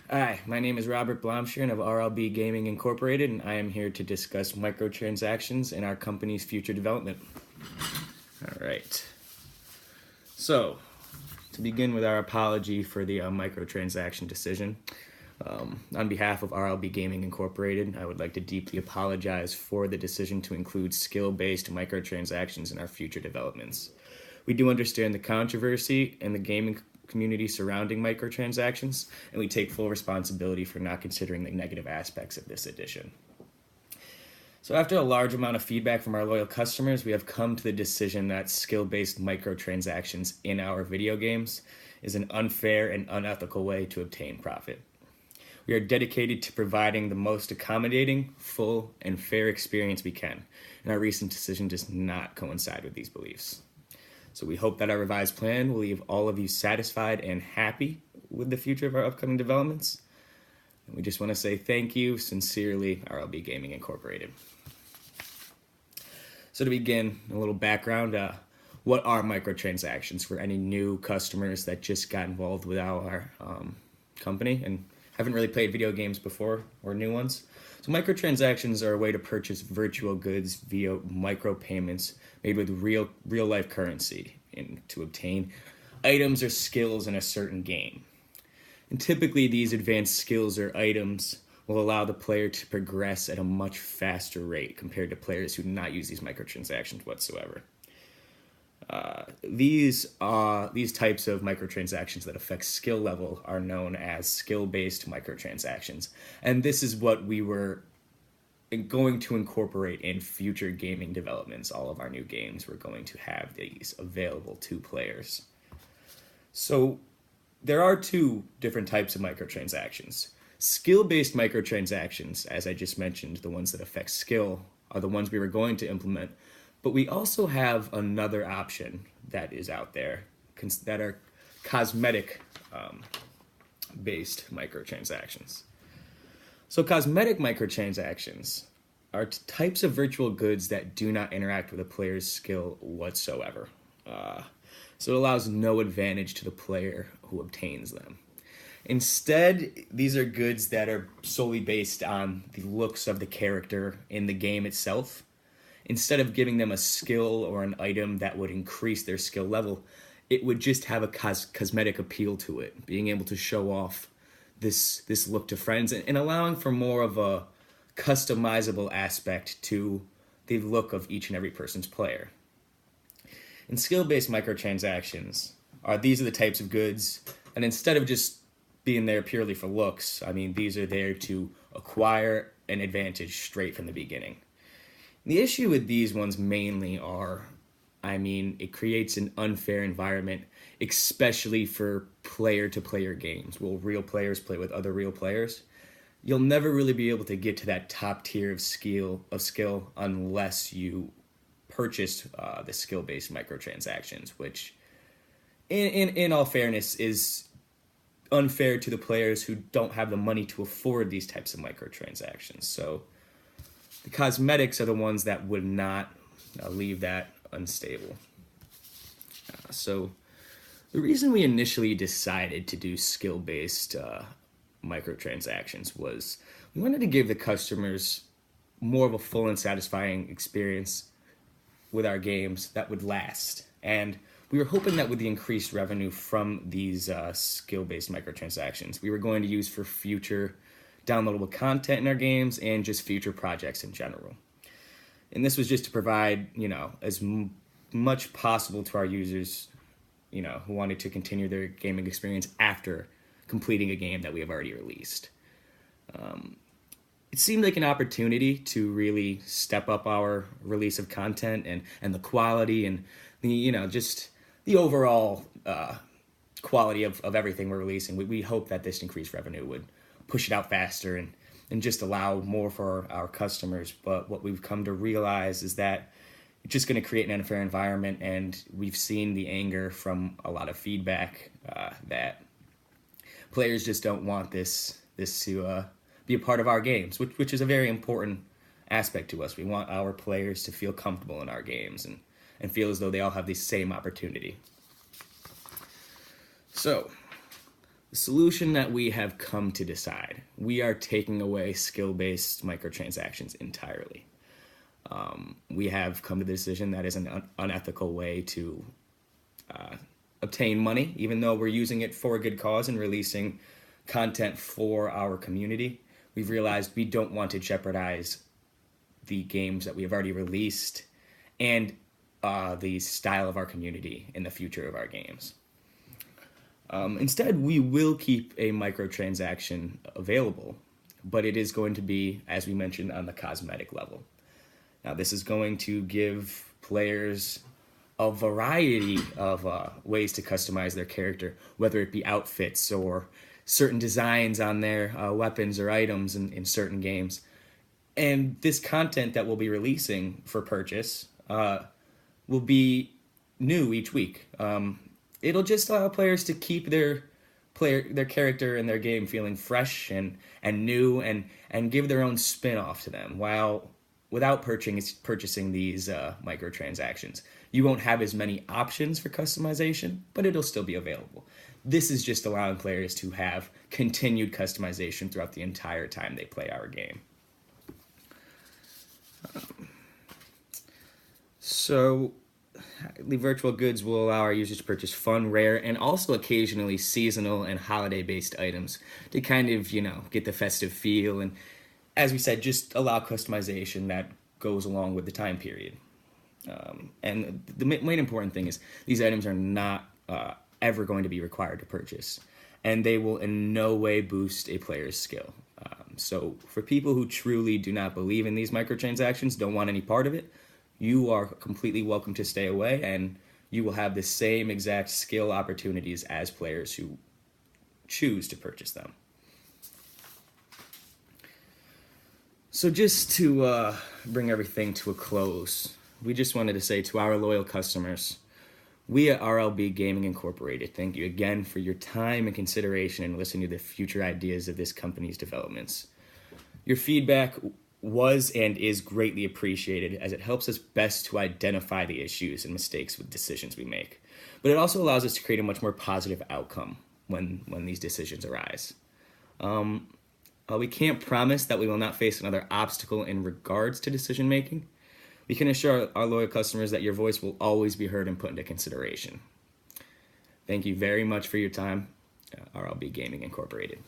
Hi, my name is Robert Blomsherin of RLB Gaming Inc, and I am here to discuss microtransactions and our company's future development. All right. So, to begin with our apology for the microtransaction decision, on behalf of RLB Gaming Inc, I would like to deeply apologize for the decision to include skill-based microtransactions in our future developments. We do understand the controversy and the gaming community surrounding microtransactions, and we take full responsibility for not considering the negative aspects of this addition. So after a large amount of feedback from our loyal customers, we have come to the decision that skill-based microtransactions in our video games is an unfair and unethical way to obtain profit. We are dedicated to providing the most accommodating, full, and fair experience we can, and our recent decision does not coincide with these beliefs. So we hope that our revised plan will leave all of you satisfied and happy with the future of our upcoming developments. And we just want to say thank you, sincerely, RLB Gaming Incorporated. So to begin, a little background, what are microtransactions for any new customers that just got involved with our company and haven't really played video games before or new ones? So microtransactions are a way to purchase virtual goods via micropayments made with real life currency and to obtain items or skills in a certain game. And typically these advanced skills or items will allow the player to progress at a much faster rate compared to players who do not use these microtransactions whatsoever. These types of microtransactions that affect skill level are known as skill-based microtransactions. And this is what we were going to incorporate in future gaming developments. All of our new games, we're going to have these available to players. So there are two different types of microtransactions. Skill-based microtransactions, as I just mentioned, the ones that affect skill, are the ones we were going to implement. But we also have another option that is out there that are cosmetic based microtransactions. So cosmetic microtransactions are types of virtual goods that do not interact with a player's skill whatsoever. So it allows no advantage to the player who obtains them. Instead, these are goods that are solely based on the looks of the character in the game itself. Instead of giving them a skill or an item that would increase their skill level, it would just have a cosmetic appeal to it, being able to show off this look to friends and allowing for more of a customizable aspect to the look of each and every person's player. And skill-based microtransactions these are the types of goods, and instead of just being there purely for looks, these are there to acquire an advantage straight from the beginning. The issue with these ones mainly it creates an unfair environment, especially for player-to-player games. Will real players play with other real players? You'll never really be able to get to that top tier of skill unless you purchase the skill-based microtransactions, which, in all fairness, is unfair to the players who don't have the money to afford these types of microtransactions. So the cosmetics are the ones that would not leave that unstable. So the reason we initially decided to do skill-based microtransactions was we wanted to give the customers more of a full and satisfying experience with our games that would last. And we were hoping that with the increased revenue from these skill-based microtransactions, we were going to use for future downloadable content in our games and just future projects in general. And this was just to provide, as much possible to our users, who wanted to continue their gaming experience after completing a game that we have already released. It seemed like an opportunity to really step up our release of content and the quality and just the overall quality of everything we're releasing. We hope that this increased revenue would push it out faster and just allow more for our customers. But what we've come to realize is that it's just going to create an unfair environment, and we've seen the anger from a lot of feedback that players just don't want this to be a part of our games, which is a very important aspect to us. We want our players to feel comfortable in our games and feel as though they all have the same opportunity. So The solution that we have come to decide, we are taking away skill-based microtransactions entirely. We have come to the decision that is an unethical way to obtain money, even though we're using it for a good cause and releasing content for our community. We've realized we don't want to jeopardize the games that we have already released and the style of our community in the future of our games. Instead, we will keep a microtransaction available, but it is going to be, as we mentioned, on the cosmetic level. Now, this is going to give players a variety of ways to customize their character, whether it be outfits or certain designs on their weapons or items in certain games. And this content that we'll be releasing for purchase will be new each week. It'll just allow players to keep their character and their game feeling fresh and new and give their own spin-off to them without purchasing these microtransactions. You won't have as many options for customization, but it'll still be available. This is just allowing players to have continued customization throughout the entire time they play our game. So the virtual goods will allow our users to purchase fun, rare, and also occasionally seasonal and holiday-based items to kind of, get the festive feel and, as we said, just allow customization that goes along with the time period. And the main important thing is these items are not ever going to be required to purchase, and they will in no way boost a player's skill. So for people who truly do not believe in these microtransactions, don't want any part of it, you are completely welcome to stay away, and you will have the same exact skill opportunities as players who choose to purchase them. So just to bring everything to a close, we just wanted to say to our loyal customers, we at RLB Gaming Incorporated thank you again for your time and consideration in listening to the future ideas of this company's developments. Your feedback was and is greatly appreciated as it helps us best to identify the issues and mistakes with decisions we make. But it also allows us to create a much more positive outcome when these decisions arise. We can't promise that we will not face another obstacle in regards to decision making. We can assure our loyal customers that your voice will always be heard and put into consideration. Thank you very much for your time. RLB Gaming Incorporated.